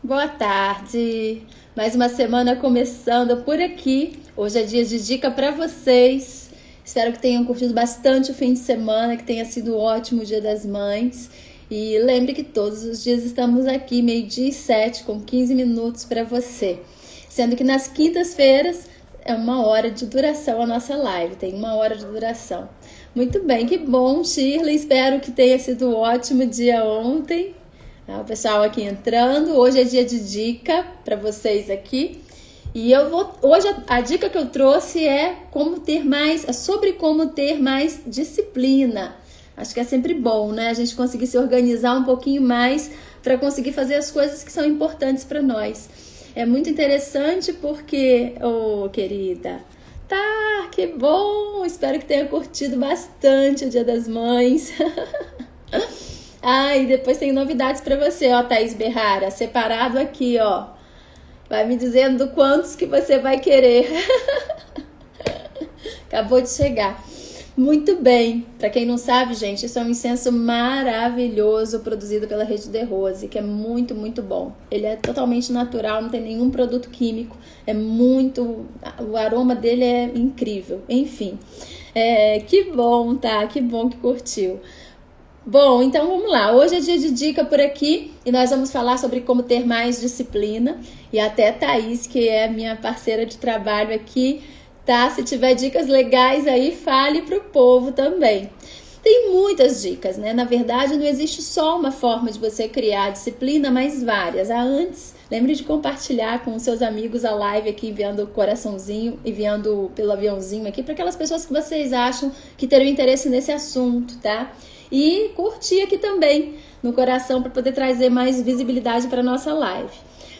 Boa tarde! Mais uma semana começando por aqui. Hoje é dia de dica para vocês. Espero que tenham curtido bastante o fim de semana, que tenha sido ótimo o Dia das Mães. E lembre que todos os dias estamos aqui, 12h07, com 15 minutos para você. Sendo que nas quintas-feiras é 1 hora de duração a nossa live, tem 1 hora de duração. Muito bem, que bom, Shirley. Espero que tenha sido um ótimo dia ontem. O pessoal aqui entrando. Hoje é dia de dica para vocês aqui. E hoje a dica que eu trouxe é sobre como ter mais disciplina. Acho que é sempre bom, né? A gente conseguir se organizar um pouquinho mais para conseguir fazer as coisas que são importantes para nós. É muito interessante porque, querida, tá, que bom! Espero que tenha curtido bastante o Dia das Mães. E depois tem novidades para você, Thaís Berrara, separado aqui, Vai me dizendo quantos que você vai querer. Acabou de chegar. Muito bem. Para quem não sabe, gente, isso é um incenso maravilhoso produzido pela Rede de Rose, que é muito, muito bom. Ele é totalmente natural, não tem nenhum produto químico. O aroma dele é incrível. Enfim, que bom, tá? Que bom que curtiu. Bom, então vamos lá. Hoje é dia de dica por aqui e nós vamos falar sobre como ter mais disciplina. E até a Thaís, que é minha parceira de trabalho aqui, tá? Se tiver dicas legais aí, fale pro povo também. Tem muitas dicas, né? Na verdade, não existe só uma forma de você criar disciplina, mas várias. Antes, lembre de compartilhar com seus amigos a live aqui, enviando o coraçãozinho, enviando pelo aviãozinho aqui, para aquelas pessoas que vocês acham que teriam interesse nesse assunto, tá? E curtir aqui também no coração para poder trazer mais visibilidade para nossa live.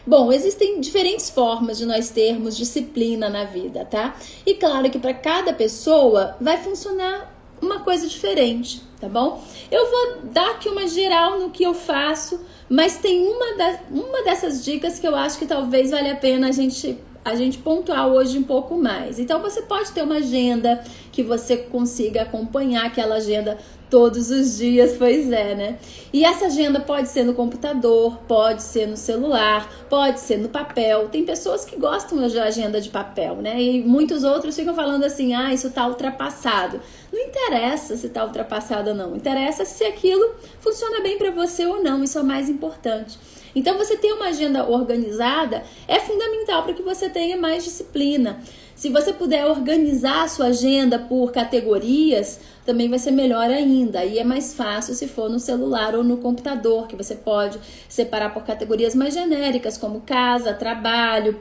Bom, existem diferentes formas de nós termos disciplina na vida, tá? E claro que para cada pessoa vai funcionar uma coisa diferente, tá bom? Eu vou dar aqui uma geral no que eu faço, mas tem uma dessas dicas que eu acho que talvez valha a pena a gente pontuar hoje um pouco mais. Então você pode ter uma agenda que você consiga acompanhar aquela agenda todos os dias, pois é, né? E essa agenda pode ser no computador, pode ser no celular, pode ser no papel. Tem pessoas que gostam de agenda de papel, né? E muitos outros ficam falando assim, isso tá ultrapassado. Não interessa se tá ultrapassado ou não, interessa se aquilo funciona bem para você ou não, isso é o mais importante. Então você ter uma agenda organizada é fundamental para que você tenha mais disciplina. Se você puder organizar a sua agenda por categorias, também vai ser melhor ainda. E é mais fácil se for no celular ou no computador, que você pode separar por categorias mais genéricas, como casa, trabalho,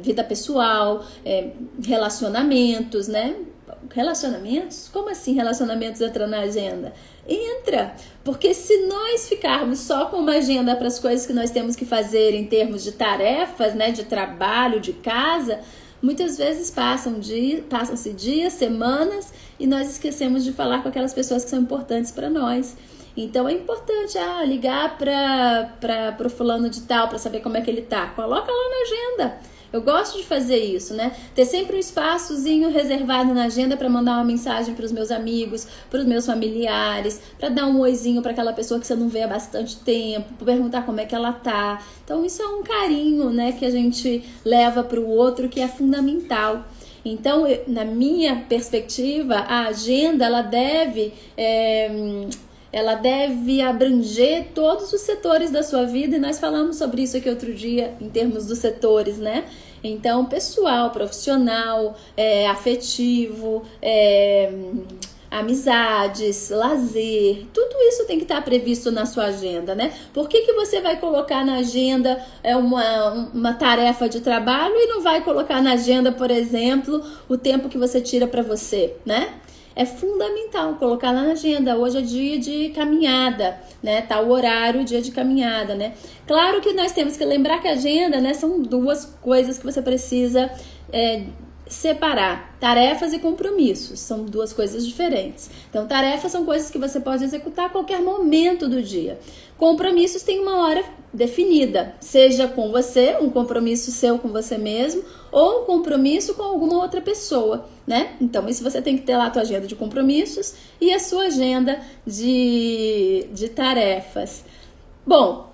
vida pessoal, relacionamentos, né? Relacionamentos? Como assim relacionamentos entra na agenda? Entra, porque se nós ficarmos só com uma agenda para as coisas que nós temos que fazer em termos de tarefas, né, de trabalho, de casa, muitas vezes passam-se dias, semanas e nós esquecemos de falar com aquelas pessoas que são importantes para nós. Então é importante ligar para o fulano de tal para saber como é que ele tá. Coloca lá na agenda. Eu gosto de fazer isso, né? Ter sempre um espaçozinho reservado na agenda para mandar uma mensagem para os meus amigos, para os meus familiares, para dar um oizinho para aquela pessoa que você não vê há bastante tempo, para perguntar como é que ela tá. Então isso é um carinho, né, que a gente leva para o outro, que é fundamental. Então, na minha perspectiva, a agenda ela deve abranger todos os setores da sua vida, e nós falamos sobre isso aqui outro dia, em termos dos setores, né? Então, pessoal, profissional, afetivo, amizades, lazer, tudo isso tem que estar previsto na sua agenda, né? Por que você vai colocar na agenda uma tarefa de trabalho e não vai colocar na agenda, por exemplo, o tempo que você tira para você, né? É fundamental colocar lá na agenda. Hoje é dia de caminhada, né? Tá o horário, dia de caminhada, né? Claro que nós temos que lembrar que a agenda, né, são duas coisas que você precisa separar. Tarefas e compromissos são duas coisas diferentes. Então, tarefas são coisas que você pode executar a qualquer momento do dia. Compromissos têm uma hora definida, seja com você, um compromisso seu com você mesmo, ou um compromisso com alguma outra pessoa, né? Então, isso você tem que ter lá a tua agenda de compromissos e a sua agenda de tarefas. Bom,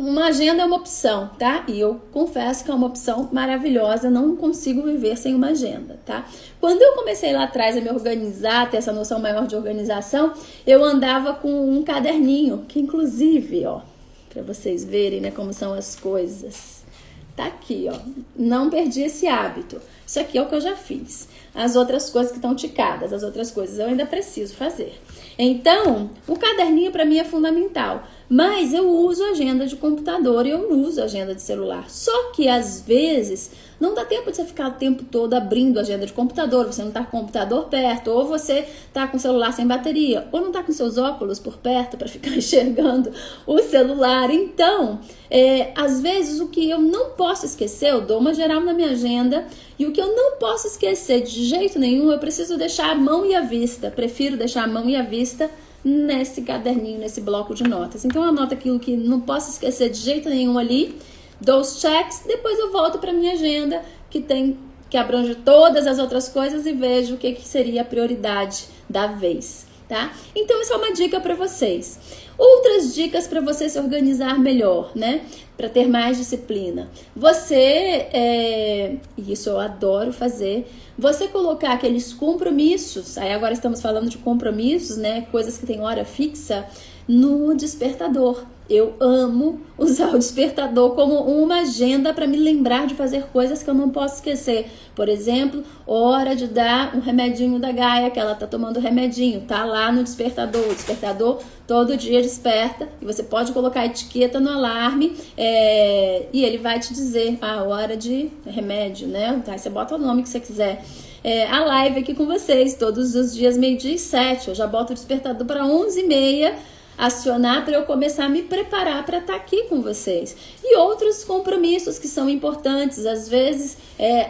uma agenda é uma opção, tá? E eu confesso que é uma opção maravilhosa, não consigo viver sem uma agenda, tá? Quando eu comecei lá atrás a me organizar, ter essa noção maior de organização, eu andava com um caderninho, que inclusive, ó, pra vocês verem, né, como são as coisas. Tá aqui, ó, não perdi esse hábito. Isso aqui é o que eu já fiz. As outras coisas que estão ticadas, as outras coisas eu ainda preciso fazer. Então, o caderninho para mim é fundamental. Mas eu uso agenda de computador e eu uso agenda de celular. Só que às vezes não dá tempo de você ficar o tempo todo abrindo agenda de computador. Você não tá com o computador perto, ou você tá com o celular sem bateria, ou não tá com seus óculos por perto para ficar enxergando o celular. Então, às vezes o que eu não posso esquecer, eu dou uma geral na minha agenda. E o que eu não posso esquecer de jeito nenhum, eu preciso deixar a mão e a vista. Prefiro deixar a mão e a vista nesse caderninho, nesse bloco de notas. Então eu anoto aquilo que não posso esquecer de jeito nenhum ali, dou os checks, depois eu volto para minha agenda que abrange todas as outras coisas e vejo o que seria a prioridade da vez, tá? Então essa é uma dica para vocês. Outras dicas para você se organizar melhor, né? Para ter mais disciplina. Isso eu adoro fazer, você colocar aqueles compromissos, aí agora estamos falando de compromissos, né? Coisas que têm hora fixa, no despertador. Eu amo usar o despertador como uma agenda para me lembrar de fazer coisas que eu não posso esquecer. Por exemplo, hora de dar um remedinho da Gaia, que ela tá tomando remedinho, tá lá no despertador. O despertador todo dia desperta e você pode colocar a etiqueta no alarme e ele vai te dizer a hora de remédio, né? Aí você bota o nome que você quiser. A live aqui com vocês, todos os dias, 12h07. Eu já boto o despertador para 11h30, acionar para eu começar a me preparar para estar aqui com vocês. E outros compromissos que são importantes, às vezes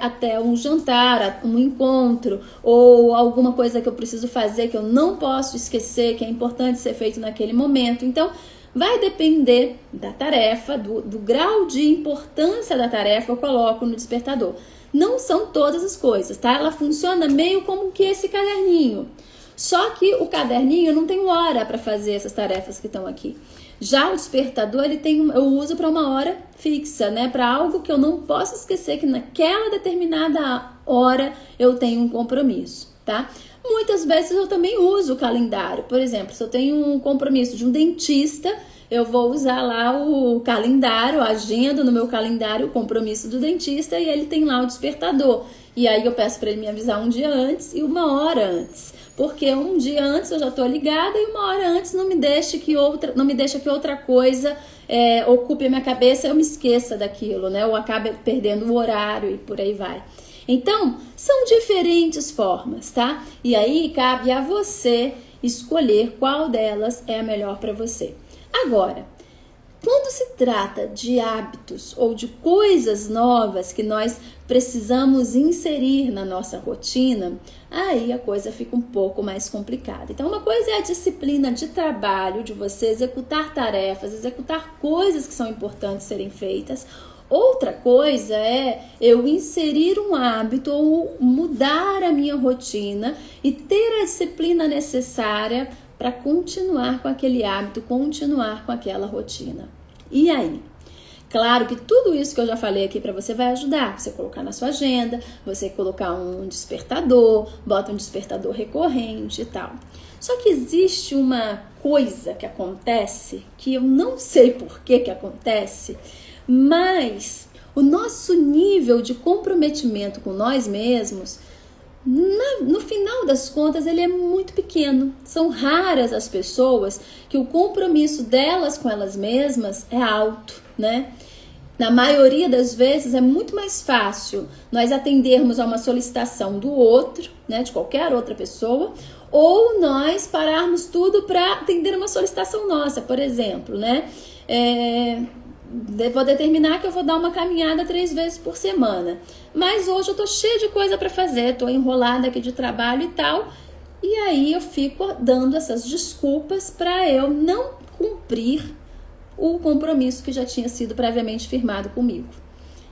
até um jantar, um encontro, ou alguma coisa que eu preciso fazer que eu não posso esquecer, que é importante ser feito naquele momento. Então, vai depender da tarefa, do grau de importância da tarefa, eu coloco no despertador. Não são todas as coisas, tá? Ela funciona meio como que esse caderninho. Só que o caderninho eu não tenho hora para fazer essas tarefas que estão aqui. Já o despertador eu uso para uma hora fixa, né? Para algo que eu não posso esquecer que naquela determinada hora eu tenho um compromisso, tá? Muitas vezes eu também uso o calendário. Por exemplo, se eu tenho um compromisso de um dentista, eu vou usar lá o calendário, a agenda no meu calendário, o compromisso do dentista, e ele tem lá o despertador. E aí eu peço para ele me avisar um dia antes e uma hora antes. Porque um dia antes eu já estou ligada e uma hora antes não me deixa que outra coisa ocupe a minha cabeça e eu me esqueça daquilo, né? Ou acabe perdendo o horário e por aí vai. Então, são diferentes formas, tá? E aí cabe a você escolher qual delas é a melhor para você. Agora, quando se trata de hábitos ou de coisas novas que nós precisamos inserir na nossa rotina, aí a coisa fica um pouco mais complicada. Então, uma coisa é a disciplina de trabalho, de você executar tarefas, executar coisas que são importantes serem feitas. Outra coisa é eu inserir um hábito ou mudar a minha rotina e ter a disciplina necessária para continuar com aquele hábito, continuar com aquela rotina. E aí? Claro que tudo isso que eu já falei aqui para você vai ajudar. Você colocar na sua agenda, você colocar um despertador, bota um despertador recorrente e tal. Só que existe uma coisa que acontece, que eu não sei por que acontece, mas o nosso nível de comprometimento com nós mesmos, no final das contas, ele é muito pequeno. São raras as pessoas que o compromisso delas com elas mesmas é alto, né? Na maioria das vezes é muito mais fácil nós atendermos a uma solicitação do outro, né, de qualquer outra pessoa, ou nós pararmos tudo para atender uma solicitação nossa, por exemplo, né? Vou determinar que eu vou dar uma caminhada 3 vezes por semana. Mas hoje eu tô cheia de coisa para fazer, tô enrolada aqui de trabalho e tal. E aí eu fico dando essas desculpas para eu não cumprir o compromisso que já tinha sido previamente firmado comigo.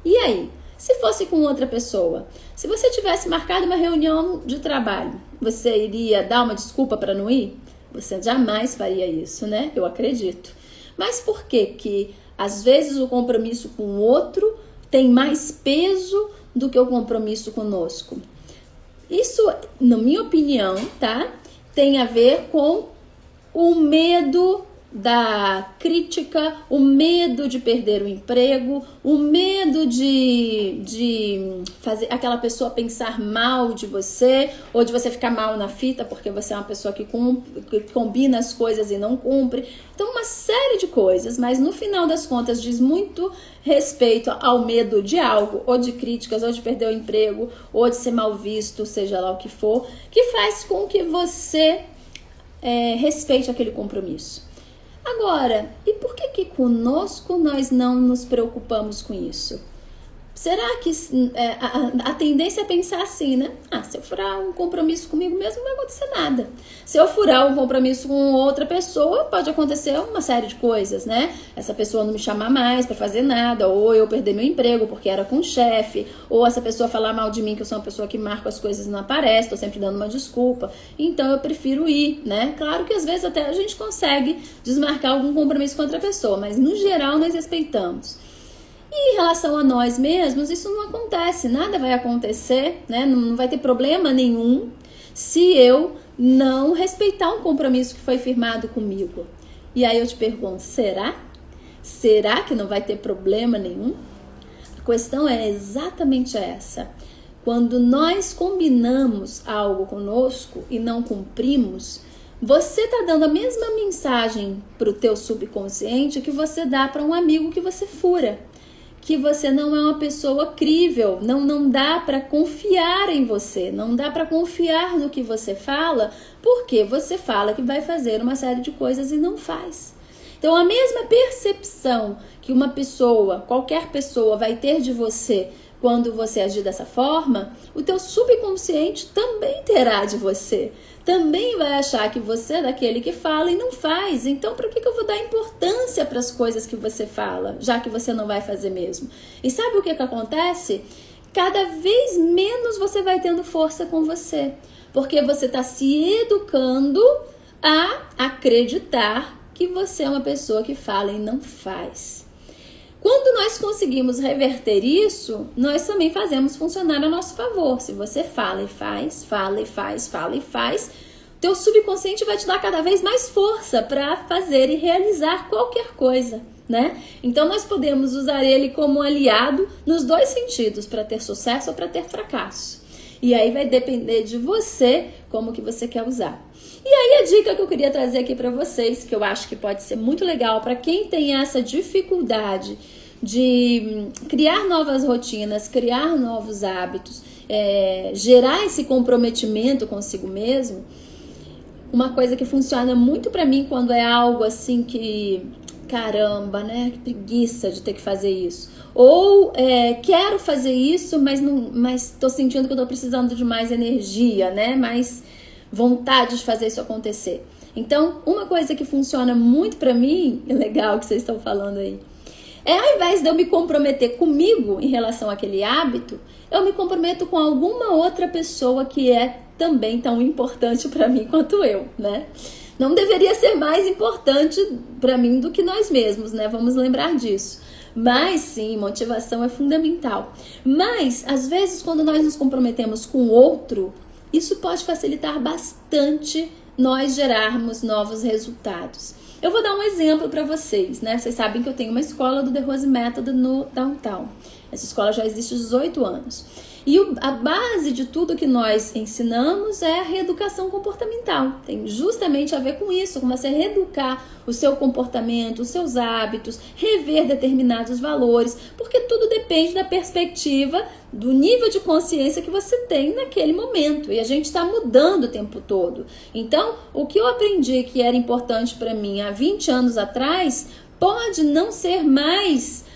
E aí, se fosse com outra pessoa, se você tivesse marcado uma reunião de trabalho, você iria dar uma desculpa para não ir? Você jamais faria isso, né? Eu acredito. Mas por que Às vezes o compromisso com o outro tem mais peso do que o compromisso conosco. Isso, na minha opinião, tá? Tem a ver com o medo da crítica, o medo de perder o emprego, o medo de fazer aquela pessoa pensar mal de você, ou de você ficar mal na fita porque você é uma pessoa que combina as coisas e não cumpre. Então, uma série de coisas, mas no final das contas diz muito respeito ao medo de algo, ou de críticas, ou de perder o emprego, ou de ser mal visto, seja lá o que for, que faz com que você respeite aquele compromisso. Agora, e por que conosco nós não nos preocupamos com isso? Será que a tendência é pensar assim, né? Se eu furar um compromisso comigo mesmo, não vai acontecer nada. Se eu furar um compromisso com outra pessoa, pode acontecer uma série de coisas, né? Essa pessoa não me chamar mais pra fazer nada, ou eu perder meu emprego porque era com o chefe, ou essa pessoa falar mal de mim, que eu sou uma pessoa que marca as coisas e não aparece, tô sempre dando uma desculpa. Então eu prefiro ir, né? Claro que às vezes até a gente consegue desmarcar algum compromisso com outra pessoa, mas no geral nós respeitamos. E em relação a nós mesmos, isso não acontece, nada vai acontecer, né? Não vai ter problema nenhum se eu não respeitar um compromisso que foi firmado comigo. E aí eu te pergunto, será? Será que não vai ter problema nenhum? A questão é exatamente essa. Quando nós combinamos algo conosco e não cumprimos, você está dando a mesma mensagem para o teu subconsciente que você dá para um amigo que você fura. Que você não é uma pessoa crível, não dá para confiar em você, não dá para confiar no que você fala, porque você fala que vai fazer uma série de coisas e não faz. Então, a mesma percepção que uma pessoa, qualquer pessoa, vai ter de você quando você agir dessa forma, o teu subconsciente também terá de você. Também vai achar que você é daquele que fala e não faz. Então, por que eu vou dar importância para as coisas que você fala, já que você não vai fazer mesmo? E sabe o que acontece? Cada vez menos você vai tendo força com você, porque você está se educando a acreditar que você é uma pessoa que fala e não faz. Quando nós conseguimos reverter isso, nós também fazemos funcionar a nosso favor. Se você fala e faz, fala e faz, fala e faz, teu subconsciente vai te dar cada vez mais força para fazer e realizar qualquer coisa, né? Então nós podemos usar ele como aliado nos dois sentidos, para ter sucesso ou para ter fracasso. E aí vai depender de você como que você quer usar. E aí a dica que eu queria trazer aqui para vocês, que eu acho que pode ser muito legal para quem tem essa dificuldade de criar novas rotinas, criar novos hábitos, gerar esse comprometimento consigo mesmo. Uma coisa que funciona muito para mim quando é algo assim que, caramba, né? Que preguiça de ter que fazer isso. Ou quero fazer isso, mas tô sentindo que eu tô precisando de mais energia, né? Mais vontade de fazer isso acontecer. Então, uma coisa que funciona muito pra mim, é legal que vocês estão falando aí, ao invés de eu me comprometer comigo em relação àquele hábito, eu me comprometo com alguma outra pessoa que é também tão importante pra mim quanto eu, né? Não deveria ser mais importante pra mim do que nós mesmos, né? Vamos lembrar disso. Mas sim, motivação é fundamental. Mas, às vezes, quando nós nos comprometemos com outro, isso pode facilitar bastante nós gerarmos novos resultados. Eu vou dar um exemplo para vocês, né? Vocês sabem que eu tenho uma escola do The Rose Method no Downtown. Essa escola já existe há 18 anos. E a base de tudo que nós ensinamos é a reeducação comportamental. Tem justamente a ver com isso, com você reeducar o seu comportamento, os seus hábitos, rever determinados valores, porque tudo depende da perspectiva, do nível de consciência que você tem naquele momento. E a gente está mudando o tempo todo. Então, o que eu aprendi que era importante para mim há 20 anos atrás, pode não ser mais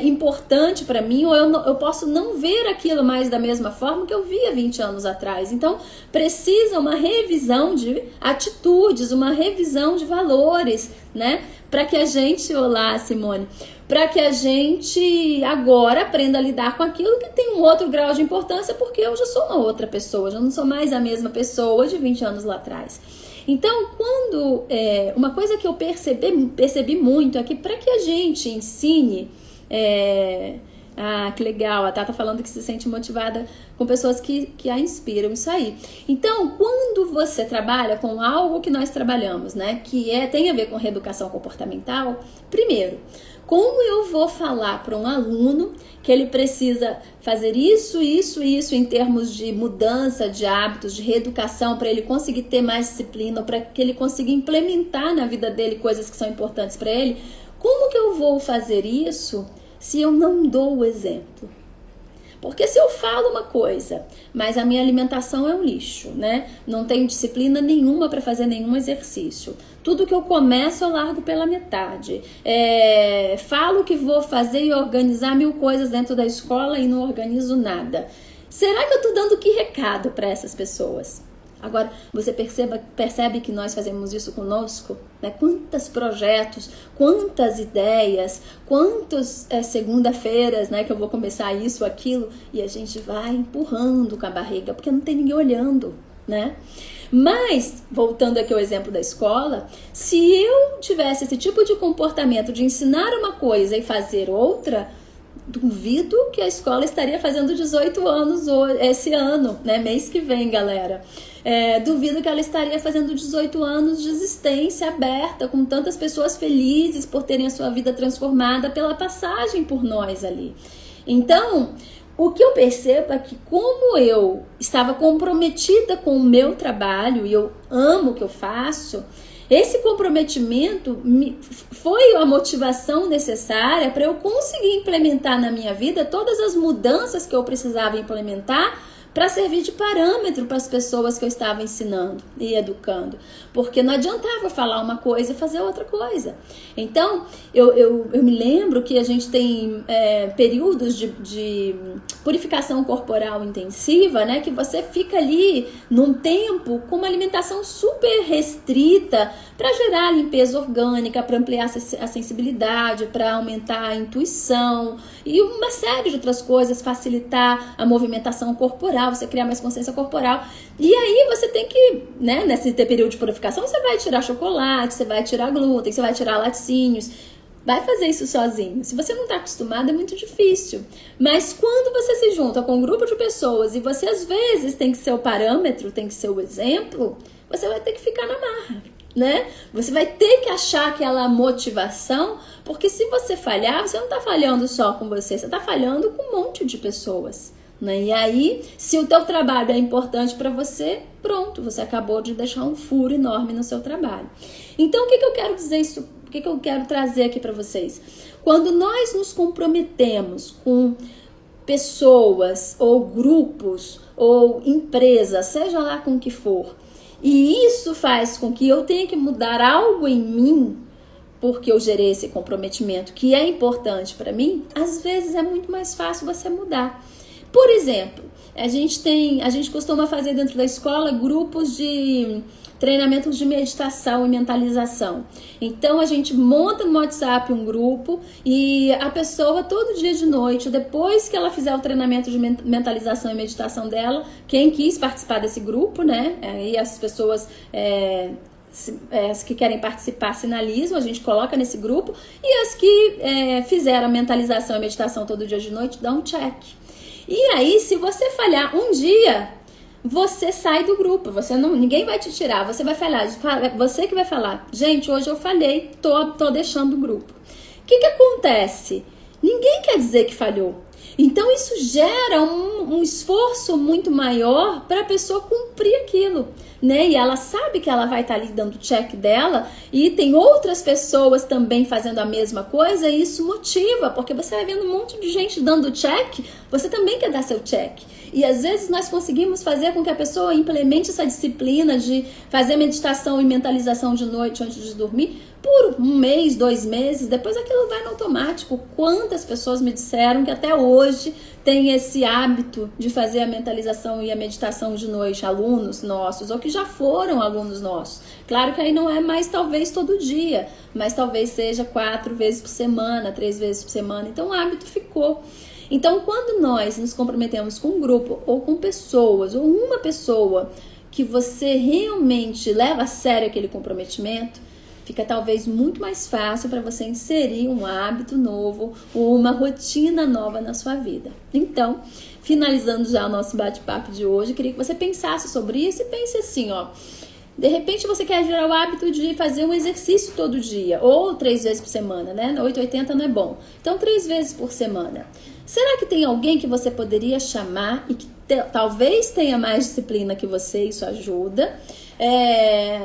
importante para mim, ou eu posso não ver aquilo mais da mesma forma que eu via 20 anos atrás. Então, precisa uma revisão de atitudes, uma revisão de valores, né? Para que a gente, olá Simone, para que a gente agora aprenda a lidar com aquilo que tem um outro grau de importância, porque eu já sou uma outra pessoa, já não sou mais a mesma pessoa de 20 anos lá atrás. Então, uma coisa que eu percebi muito é que para que a gente ensine... que legal, a Tata falando que se sente motivada com pessoas que a inspiram, isso aí. Então, quando você trabalha com algo que nós trabalhamos, né, que tem a ver com reeducação comportamental, primeiro, como eu vou falar para um aluno que ele precisa fazer isso em termos de mudança de hábitos, de reeducação, para ele conseguir ter mais disciplina, para que ele consiga implementar na vida dele coisas que são importantes para ele? Como que eu vou fazer isso se eu não dou o exemplo? Porque se eu falo uma coisa, mas a minha alimentação é um lixo, né? Não tenho disciplina nenhuma para fazer nenhum exercício. Tudo que eu começo eu largo pela metade. Falo que vou fazer e organizar 1000 coisas dentro da escola e não organizo nada. Será que eu estou dando que recado para essas pessoas? Agora, você percebe que nós fazemos isso conosco? Né? Quantos projetos, quantas ideias, quantas segunda-feiras, né, que eu vou começar isso, aquilo, e a gente vai empurrando com a barriga, porque não tem ninguém olhando, né? Mas, voltando aqui ao exemplo da escola, se eu tivesse esse tipo de comportamento de ensinar uma coisa e fazer outra, duvido que a escola estaria fazendo 18 anos esse ano, né? Mês que vem, galera. Duvido que ela estaria fazendo 18 anos de existência aberta, com tantas pessoas felizes por terem a sua vida transformada pela passagem por nós ali. Então, o que eu percebo é que como eu estava comprometida com o meu trabalho, e eu amo o que eu faço, esse comprometimento foi a motivação necessária para eu conseguir implementar na minha vida todas as mudanças que eu precisava implementar para servir de parâmetro para as pessoas que eu estava ensinando e educando. Porque não adiantava falar uma coisa e fazer outra coisa. Então, eu me lembro que a gente tem períodos de purificação corporal intensiva, né? Que você fica ali num tempo com uma alimentação super restrita para gerar limpeza orgânica, para ampliar a sensibilidade, para aumentar a intuição e uma série de outras coisas, facilitar a movimentação corporal, você criar mais consciência corporal. E aí você tem que, né, nesse período de purificação, você vai tirar chocolate, você vai tirar glúten, você vai tirar laticínios. Vai fazer isso sozinho. Se você não está acostumado, é muito difícil. Mas quando você se junta com um grupo de pessoas e você às vezes tem que ser o parâmetro, tem que ser o exemplo, você vai ter que ficar na marra, né? Você vai ter que achar aquela motivação, porque se você falhar, você não está falhando só com você está falhando com um monte de pessoas, né? E aí, se o teu trabalho é importante para você, pronto, você acabou de deixar um furo enorme no seu trabalho. Então, o que eu quero dizer isso? O que eu quero trazer aqui para vocês? Quando nós nos comprometemos com pessoas ou grupos ou empresas, seja lá com o que for, e isso faz com que eu tenha que mudar algo em mim, porque eu gerei esse comprometimento que é importante para mim, às vezes é muito mais fácil você mudar. Por exemplo, a gente costuma fazer dentro da escola grupos de treinamentos de meditação e mentalização. Então a gente monta no WhatsApp um grupo e a pessoa todo dia de noite, depois que ela fizer o treinamento de mentalização e meditação dela, quem quis participar desse grupo, né? E as pessoas as que querem participar sinalizam, a gente coloca nesse grupo, e as que fizeram a mentalização e meditação todo dia de noite, dá um check. E aí, se você falhar um dia, você sai do grupo, ninguém vai te tirar, você vai falar, você que vai falar, gente, hoje eu falhei, tô deixando o grupo. O que acontece? Ninguém quer dizer que falhou. Então isso gera um esforço muito maior para a pessoa cumprir aquilo, né? E ela sabe que ela vai estar ali dando check dela e tem outras pessoas também fazendo a mesma coisa, e isso motiva, porque você vai vendo um monte de gente dando check, você também quer dar seu check. E às vezes nós conseguimos fazer com que a pessoa implemente essa disciplina de fazer meditação e mentalização de noite antes de dormir por 1 mês, 2 meses, depois aquilo vai no automático. Quantas pessoas me disseram que até hoje tem esse hábito de fazer a mentalização e a meditação de noite, alunos nossos, ou que já foram alunos nossos. Claro que aí não é mais talvez todo dia, mas talvez seja 4 vezes por semana, 3 vezes por semana, então o hábito ficou. Então, quando nós nos comprometemos com um grupo ou com pessoas, ou uma pessoa que você realmente leva a sério aquele comprometimento, fica talvez muito mais fácil para você inserir um hábito novo ou uma rotina nova na sua vida. Então, finalizando já o nosso bate-papo de hoje, eu queria que você pensasse sobre isso e pense assim, ó. De repente você quer gerar o hábito de fazer um exercício todo dia, ou 3 vezes por semana, né? 880 não é bom. Então, 3 vezes por semana. Será que tem alguém que você poderia chamar e que talvez tenha mais disciplina que você, isso ajuda,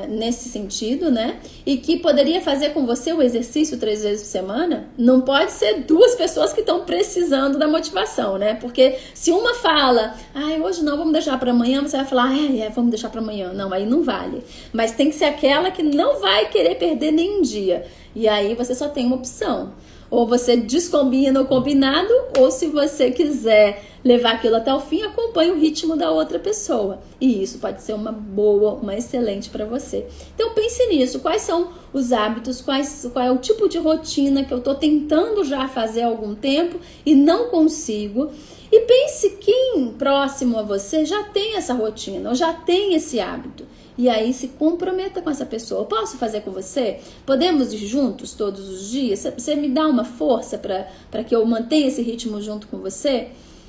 nesse sentido, né? E que poderia fazer com você o exercício 3 vezes por semana? Não pode ser 2 pessoas que estão precisando da motivação, né? Porque se uma fala, hoje não, vamos deixar para amanhã, você vai falar, vamos deixar para amanhã. Não, aí não vale. Mas tem que ser aquela que não vai querer perder nenhum dia. E aí você só tem uma opção. Ou você descombina o combinado, ou se você quiser levar aquilo até o fim, acompanhe o ritmo da outra pessoa. E isso pode ser uma boa, uma excelente para você. Então pense nisso, quais são os hábitos, qual é o tipo de rotina que eu estou tentando já fazer há algum tempo e não consigo. E pense quem próximo a você já tem essa rotina, ou já tem esse hábito. E aí se comprometa com essa pessoa. Eu posso fazer com você? Podemos ir juntos todos os dias? Você me dá uma força para que eu mantenha esse ritmo junto com você?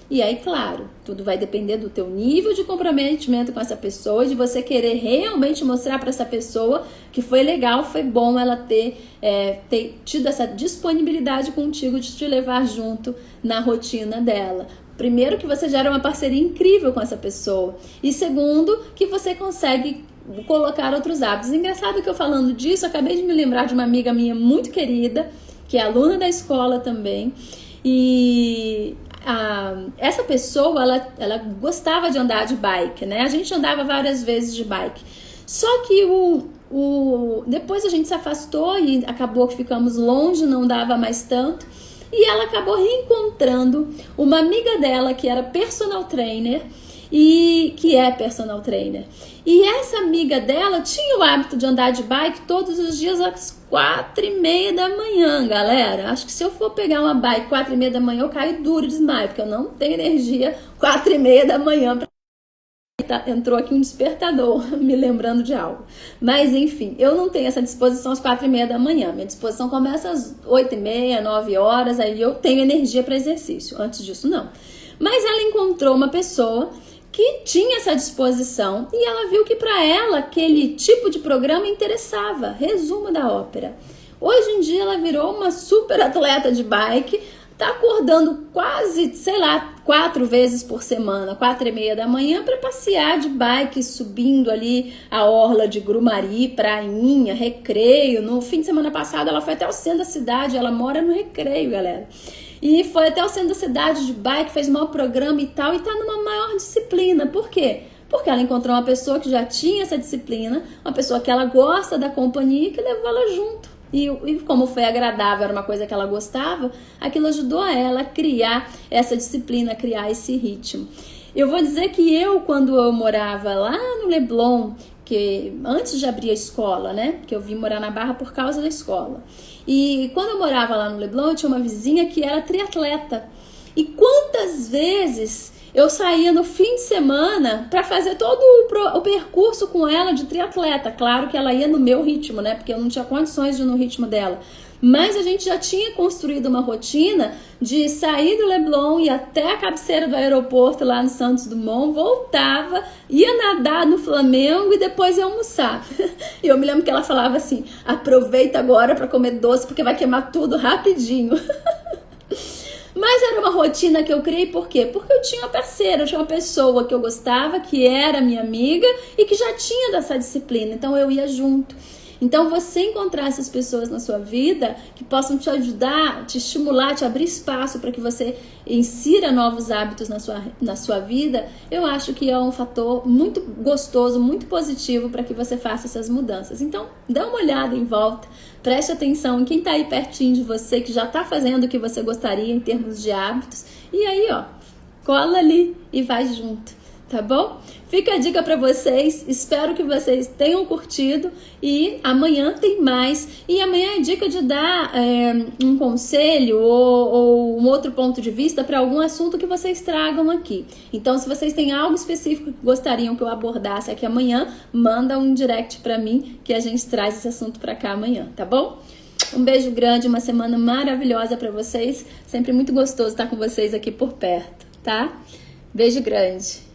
E aí, claro, tudo vai depender do teu nível de comprometimento com essa pessoa, de você querer realmente mostrar para essa pessoa que foi legal, foi bom ela ter tido essa disponibilidade contigo de te levar junto na rotina dela. Primeiro, que você gera uma parceria incrível com essa pessoa. E segundo, que você consegue colocar outros hábitos. Engraçado que eu falando disso, acabei de me lembrar de uma amiga minha muito querida, que é aluna da escola também. E essa pessoa, ela gostava de andar de bike, né? A gente andava várias vezes de bike. Só que depois a gente se afastou e acabou que ficamos longe, não dava mais tanto. E ela acabou reencontrando uma amiga dela que era personal trainer e que é personal trainer. E essa amiga dela tinha o hábito de andar de bike todos os dias às 4h30 da manhã, galera. Acho que se eu for pegar uma bike 4h30 da manhã, eu caio duro de desmaio, porque eu não tenho energia 4h30 da manhã pra... Entrou aqui um despertador me lembrando de algo. Mas enfim, eu não tenho essa disposição às 4h30 da manhã. Minha disposição começa às 8h30, 9 horas. Aí eu tenho energia para exercício. Antes disso, não. Mas ela encontrou uma pessoa que tinha essa disposição e ela viu que para ela aquele tipo de programa interessava. Resumo da ópera. Hoje em dia ela virou uma super atleta de bike. Tá acordando quase, 4 vezes por semana, 4h30 da manhã, para passear de bike, subindo ali a orla de Grumari, Prainha, Recreio. No fim de semana passado ela foi até o centro da cidade, ela mora no Recreio, galera. E foi até o centro da cidade de bike, fez o maior programa e tal, e tá numa maior disciplina. Por quê? Porque ela encontrou uma pessoa que já tinha essa disciplina, uma pessoa que ela gosta da companhia e que levou ela junto. E como foi agradável, era uma coisa que ela gostava, aquilo ajudou ela a criar essa disciplina, a criar esse ritmo. Eu vou dizer que quando eu morava lá no Leblon, que antes de abrir a escola, né? Que eu vim morar na Barra por causa da escola. E quando eu morava lá no Leblon, eu tinha uma vizinha que era triatleta. E quantas vezes eu saía no fim de semana para fazer todo o percurso com ela de triatleta. Claro que ela ia no meu ritmo, né? Porque eu não tinha condições de ir no ritmo dela. Mas a gente já tinha construído uma rotina de sair do Leblon, ir até a cabeceira do aeroporto lá no Santos Dumont, voltava, ia nadar no Flamengo e depois ia almoçar. E eu me lembro que ela falava assim, aproveita agora para comer doce porque vai queimar tudo rapidinho. Mas era uma rotina que eu criei, por quê? Porque eu tinha uma parceira, eu tinha uma pessoa que eu gostava, que era minha amiga e que já tinha dessa disciplina, então eu ia junto. Então você encontrar essas pessoas na sua vida que possam te ajudar, te estimular, te abrir espaço para que você insira novos hábitos na sua vida, eu acho que é um fator muito gostoso, muito positivo para que você faça essas mudanças. Então dá uma olhada em volta, preste atenção em quem está aí pertinho de você, que já está fazendo o que você gostaria em termos de hábitos, e aí cola ali e vai junto. tá bom? Fica a dica para vocês, espero que vocês tenham curtido e amanhã tem mais. E amanhã é dica de dar um conselho ou um outro ponto de vista para algum assunto que vocês tragam aqui. Então, se vocês têm algo específico que gostariam que eu abordasse aqui amanhã, manda um direct para mim que a gente traz esse assunto para cá amanhã, tá bom? Um beijo grande, uma semana maravilhosa para vocês. Sempre muito gostoso estar com vocês aqui por perto, tá? Beijo grande.